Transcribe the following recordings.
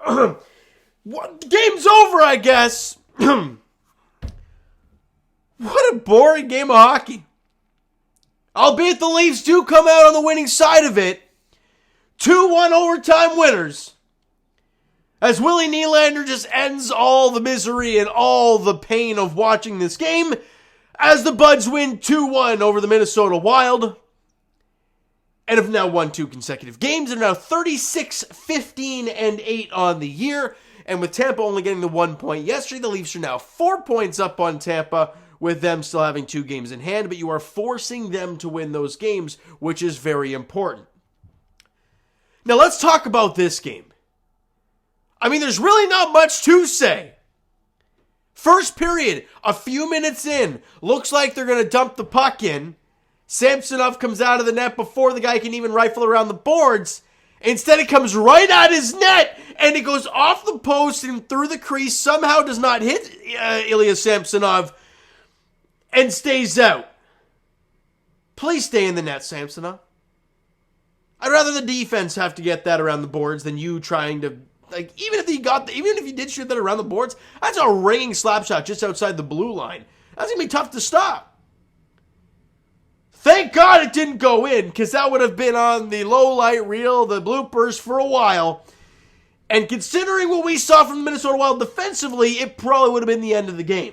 What, game's over, I guess. What a boring game of hockey. Albeit the Leafs do come out on the winning side of it. 2-1 overtime winners. As Willie Nylander just ends all the misery and all the pain of watching this game. As the Buds win 2-1 over the Minnesota Wild. And have now won 2 consecutive games. They're now 36-15-8 on the year. And with Tampa only getting the 1 point yesterday, the Leafs are now 4 points up on Tampa, with them still having 2 games in hand. But you are forcing them to win those games, which is very important. Now let's talk about this game. I mean, there's really not much to say. First period, a few minutes in, looks like they're going to dump the puck in. Samsonov comes out of the net before the guy can even rifle around the boards. Instead, it comes right at his net, and it goes off the post and through the crease, somehow does not hit Ilya Samsonov, and stays out. Please stay in the net, Samsonov. I'd rather the defense have to get that around the boards than you trying to, like, even if you did shoot that around the boards, that's a ringing slap shot just outside the blue line. That's going to be tough to stop. Thank God it didn't go in, because that would have been on the low light reel, the bloopers for a while. And considering what we saw from the Minnesota Wild defensively, it probably would have been the end of the game.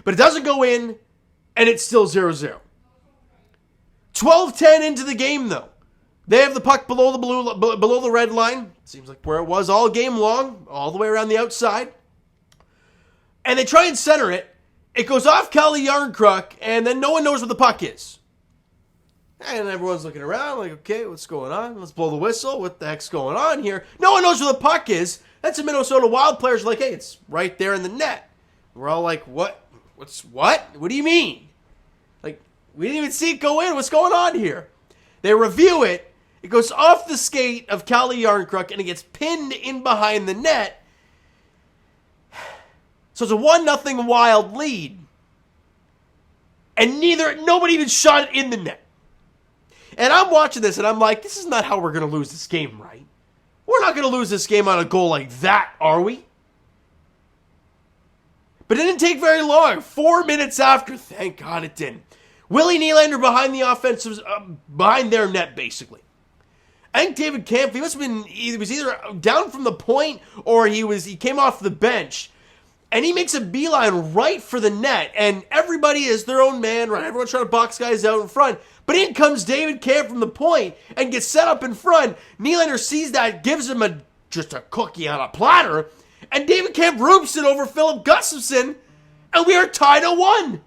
But it doesn't go in, and it's still 0-0. 12-10 into the game, though. They have the puck below the red line. Seems like where it was all game long, all the way around the outside. And they try and center it. It goes off Calle Jarnkrok, and then no one knows where the puck is. And everyone's looking around like, okay, what's going on? Let's blow the whistle. What the heck's going on here? No one knows where the puck is. That's the Minnesota Wild players like, hey, it's right there in the net. We're all like, what? What? What do you mean? Like, we didn't even see it go in. What's going on here? They review it. It goes off the skate of Calle Jarnkrok, and it gets pinned in behind the net. So it's a 1-0 Wild lead. And nobody even shot it in the net. And I'm watching this and I'm like, this is not how we're going to lose this game, right? We're not going to lose this game on a goal like that, are we? But it didn't take very long. 4 minutes after, thank God it didn't. Willie Nylander behind the offensive, behind their net, basically. I think David Kampf, he was either down from the point or he came off the bench. And he makes a beeline right for the net. And everybody is their own man, right? Everyone's trying to box guys out in front. But in comes David Kampf from the point and gets set up in front. Nylander sees that, gives him just a cookie on a platter. And David Kampf roops it over Philip Gustafsson. And we are tied at 1.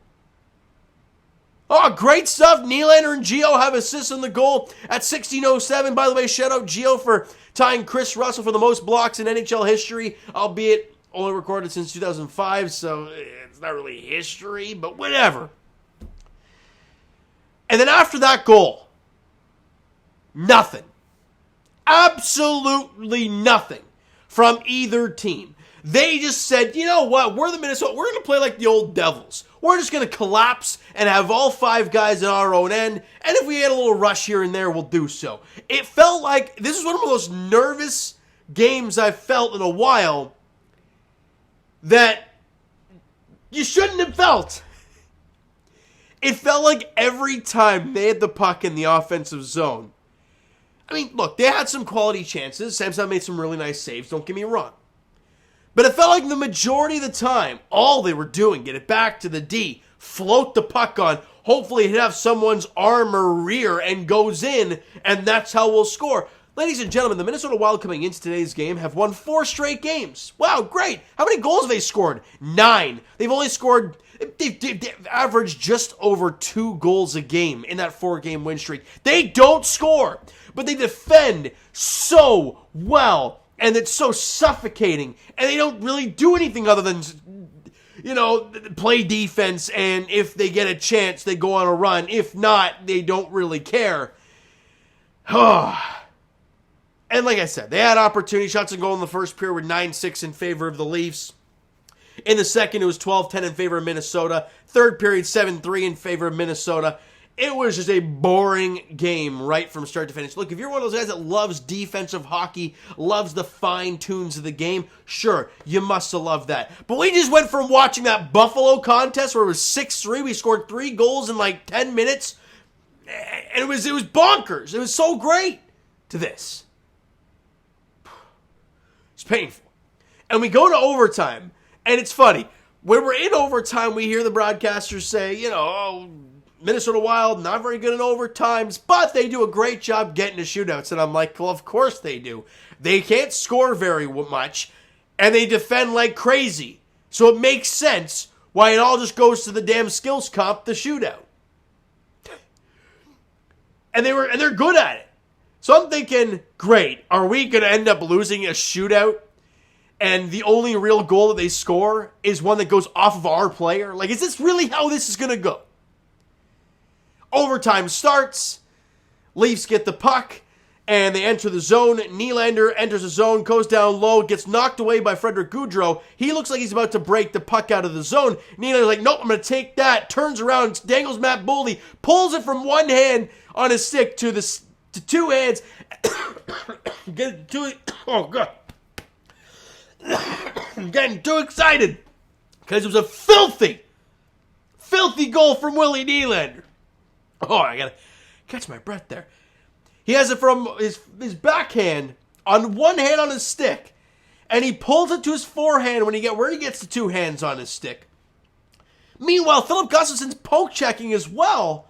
Oh, great stuff. Nylander and Gio have assists on the goal at 16:07. By the way, shout out Gio for tying Chris Russell for the most blocks in NHL history, albeit only recorded since 2005, so it's not really history, but whatever. And then after that goal, nothing. Absolutely nothing from either team. They just said, you know what, we're the Minnesota, we're going to play like the old Devils. We're just going to collapse and have all 5 guys in our own end, and if we get a little rush here and there, we'll do so. It felt like, this is one of the most nervous games I've felt in a while, that you shouldn't have felt. It felt like every time they had the puck in the offensive zone. I mean, look, they had some quality chances. Samsonov made some really nice saves, don't get me wrong. But it felt like the majority of the time, all they were doing, get it back to the D, float the puck on, hopefully hit off someone's arm or rear and goes in, and that's how we'll score. Ladies and gentlemen, the Minnesota Wild coming into today's game have won 4 straight games. Wow, great. How many goals have they scored? 9. They've averaged just over 2 goals a game in that 4-game win streak. They don't score, but they defend so well, and it's so suffocating, and they don't really do anything other than, play defense, and if they get a chance, they go on a run. If not, they don't really care. And like I said, they had opportunity shots and goal in the first period were 9-6 in favor of the Leafs. In the second, it was 12-10 in favor of Minnesota. Third period, 7-3 in favor of Minnesota. It was just a boring game right from start to finish. Look, if you're one of those guys that loves defensive hockey, loves the fine tunes of the game, sure, you must have loved that. But we just went from watching that Buffalo contest where it was 6-3, we scored 3 goals in like 10 minutes, and it was bonkers. It was so great, to this. It's painful. And we go to overtime, and it's funny. When we're in overtime, we hear the broadcasters say, Minnesota Wild, not very good in overtimes, but they do a great job getting to shootouts. And I'm like, well, of course they do. They can't score very much, and they defend like crazy. So it makes sense why it all just goes to the damn skills comp, the shootout. And they're good at it. So I'm thinking, great, are we going to end up losing a shootout? And the only real goal that they score is one that goes off of our player? Like, is this really how this is going to go? Overtime starts. Leafs get the puck, and they enter the zone. Nylander enters the zone, goes down low, gets knocked away by Frederick Gaudreau. He looks like he's about to break the puck out of the zone. Nylander's like, nope, I'm going to take that. Turns around, dangles Matt Boldy, pulls it from one hand on his stick to two hands. Oh, God. I'm getting too excited because it was a filthy goal from Willie Nylander. Oh, I gotta catch my breath there. He has it from his backhand on one hand on his stick, and he pulls it to his forehand where he gets the two hands on his stick. Meanwhile, Philip Gustafsson's poke checking as well.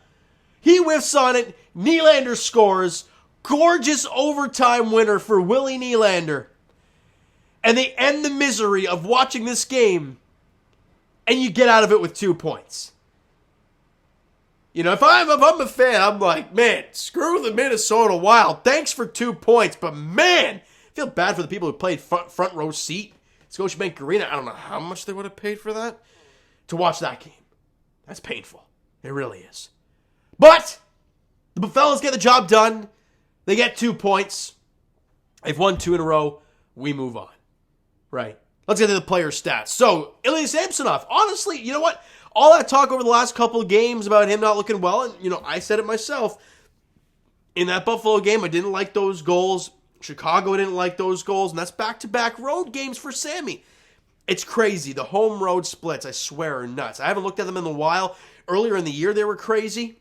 He whiffs on it. Nylander scores. Gorgeous overtime winner for Willie Nylander. And they end the misery of watching this game, and you get out of it with 2 points. If I'm a fan, I'm like, man, screw the Minnesota Wild. Thanks for 2 points, but man, I feel bad for the people who played front row seat. Scotiabank Arena, I don't know how much they would have paid for that to watch that game. That's painful. It really is. But the fellas get the job done. They get 2 points. They've won 2 in a row. We move on. Right. Let's get to the player stats. So, Ilya Samsonov, honestly, you know what? All that talk over the last couple of games about him not looking well, and, I said it myself. In that Buffalo game, I didn't like those goals. Chicago didn't like those goals, and that's back-to-back road games for Sammy. It's crazy. The home-road splits, I swear, are nuts. I haven't looked at them in a while. Earlier in the year, they were crazy.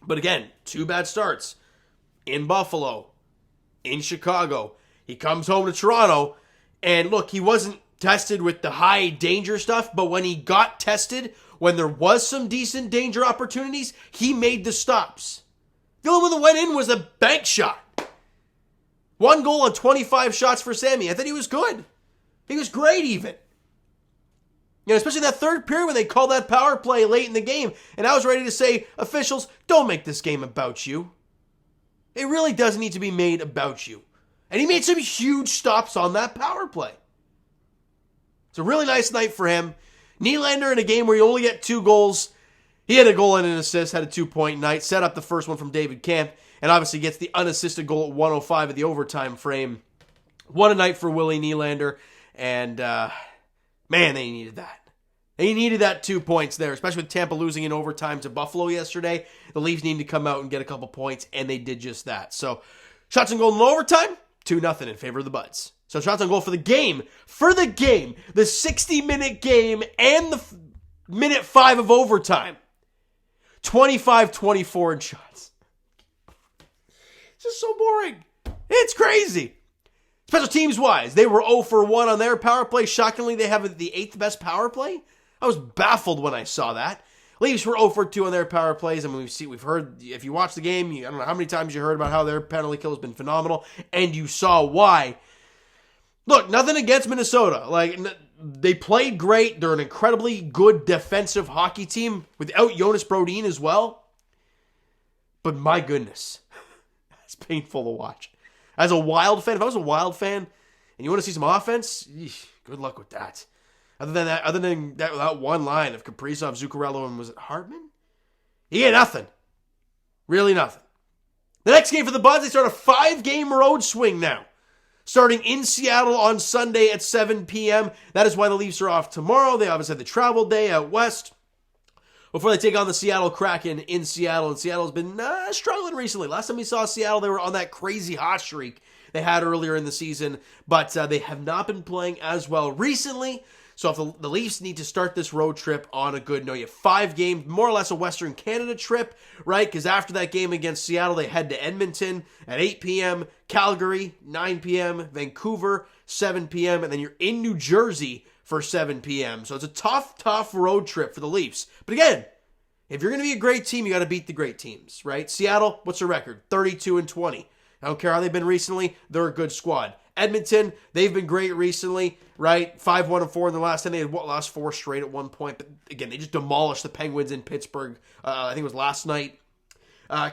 But again, 2 bad starts. In Buffalo. In Chicago. He comes home to Toronto. And look, he wasn't tested with the high danger stuff, but when he got tested, when there was some decent danger opportunities, he made the stops. The only one that went in was a bank shot. 1 goal on 25 shots for Sammy. I thought he was good. He was great even. Especially that third period when they called that power play late in the game. And I was ready to say, officials, don't make this game about you. It really does need to be made about you. And he made some huge stops on that power play. It's a really nice night for him. Nylander in a game where he only get 2 goals. He had a goal and an assist, had a 2-point night, set up the first one from David Kampf, and obviously gets the unassisted goal at 1:05 at the overtime frame. What a night for Willie Nylander. And, man, they needed that. They needed that 2 points there, especially with Tampa losing in overtime to Buffalo yesterday. The Leafs needed to come out and get a couple points, and they did just that. So, shots on goal in overtime, 2-0 in favor of the Buds. So shots on goal for the game. The 60-minute game and the minute 5 of overtime. 25-24 in shots. It's just so boring. It's crazy. Special teams wise, they were 0 for 1 on their power play. Shockingly, they have the 8th best power play. I was baffled when I saw that. Leafs were 0 for 2 on their power plays. I mean, we've heard, if you watch the game, I don't know how many times you heard about how their penalty kill has been phenomenal, and you saw why. Look, nothing against Minnesota. They played great. They're an incredibly good defensive hockey team without Jonas Brodin as well. But my goodness, it's painful to watch. As a Wild fan, if I was a Wild fan and you want to see some offense, good luck with that. Other than that one line of Kaprizov, Zuccarello, and was it Hartman? He had nothing. Really nothing. The next game for the Buds, they start a 5-game road swing now. Starting in Seattle on Sunday at 7 p.m. That is why the Leafs are off tomorrow. They obviously have the travel day out west. before they take on the Seattle Kraken in Seattle. And Seattle's been struggling recently. Last time we saw Seattle, they were on that crazy hot streak they had earlier in the season, but they have not been playing as well recently. So if the Leafs need to start this road trip on a good note, you have 5 games, more or less a Western Canada trip, right? Because after that game against Seattle, they head to Edmonton at 8 p.m., Calgary, 9 p.m., Vancouver, 7 p.m., and then you're in New Jersey for 7 p.m. So it's a tough road trip for the Leafs. But again, if you're going to be a great team, you got to beat the great teams, right? Seattle, what's their record? 32-20. I don't care how they've been recently. They're a good squad. Edmonton, they've been great recently, right? 5-1-4 in the last 10. They had lost 4 straight at one point. But again, they just demolished the Penguins in Pittsburgh. I think it was last night.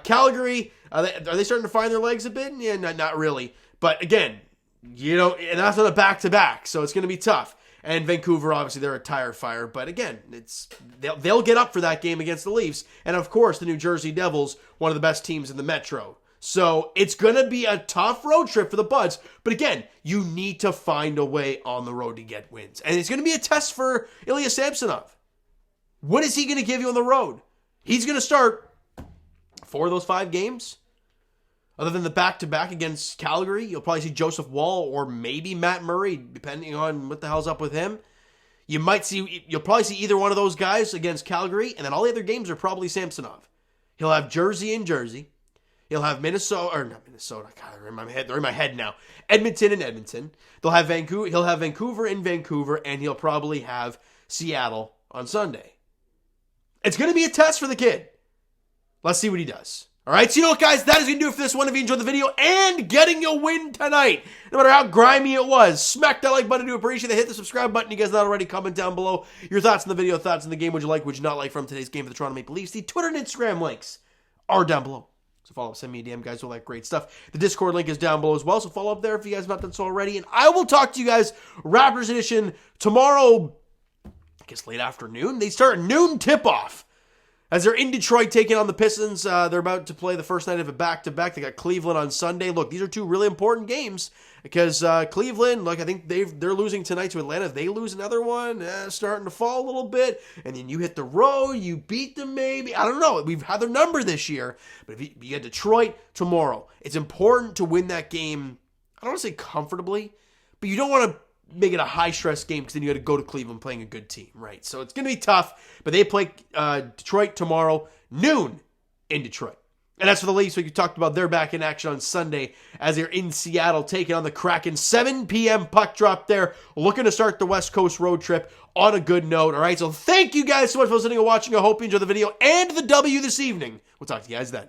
Calgary, are they starting to find their legs a bit? Yeah, not really. But again, and that's on a back-to-back, so it's going to be tough. And Vancouver, obviously, they're a tire fire. But again, they'll get up for that game against the Leafs. And of course, the New Jersey Devils, one of the best teams in the Metro. So it's going to be a tough road trip for the Buds. But again, you need to find a way on the road to get wins. And it's going to be a test for Ilya Samsonov. What is he going to give you on the road? He's going to start 4 of those 5 games. Other than the back-to-back against Calgary, you'll probably see Joseph Woll or maybe Matt Murray, depending on what the hell's up with him. You'll probably see either one of those guys against Calgary, and then all the other games are probably Samsonov. He'll have Jersey in Jersey. He'll have not Minnesota. God, they're in my head now. Edmonton and Edmonton. He'll have Vancouver in Vancouver, and he'll probably have Seattle on Sunday. It's going to be a test for the kid. Let's see what he does. All right, so guys, that is going to do it for this one. If you enjoyed the video and getting a win tonight, no matter how grimy it was, smack that like button. Do appreciate it. Hit the subscribe button. You guys not already, comment down below your thoughts on the video, thoughts on the game. Would you like, would you not like from today's game for the Toronto Maple Leafs? The Twitter and Instagram links are down below. So follow up, send me a DM, guys, all that great stuff. The Discord link is down below as well, so follow up there if you guys have not done so already. And I will talk to you guys, Raptors edition, tomorrow, I guess late afternoon. They start noon tip-off as they're in Detroit taking on the Pistons. They're about to play the first night of a back-to-back. They got Cleveland on Sunday. Look, these are 2 really important games because Cleveland, I think they're losing tonight to Atlanta. If they lose another one, starting to fall a little bit, and then you hit the road, you beat them maybe. I don't know. We've had their number this year, but if you get Detroit tomorrow, it's important to win that game. I don't want to say comfortably, but you don't want to make it a high-stress game because then you got to go to Cleveland playing a good team, right? So it's going to be tough, but they play Detroit tomorrow, noon in Detroit. And as for the Leafs, we talked about they're back in action on Sunday as they're in Seattle taking on the Kraken. 7 p.m. puck drop there, looking to start the West Coast road trip on a good note. All right, so thank you guys so much for listening and watching. I hope you enjoyed the video and the W this evening. We'll talk to you guys then.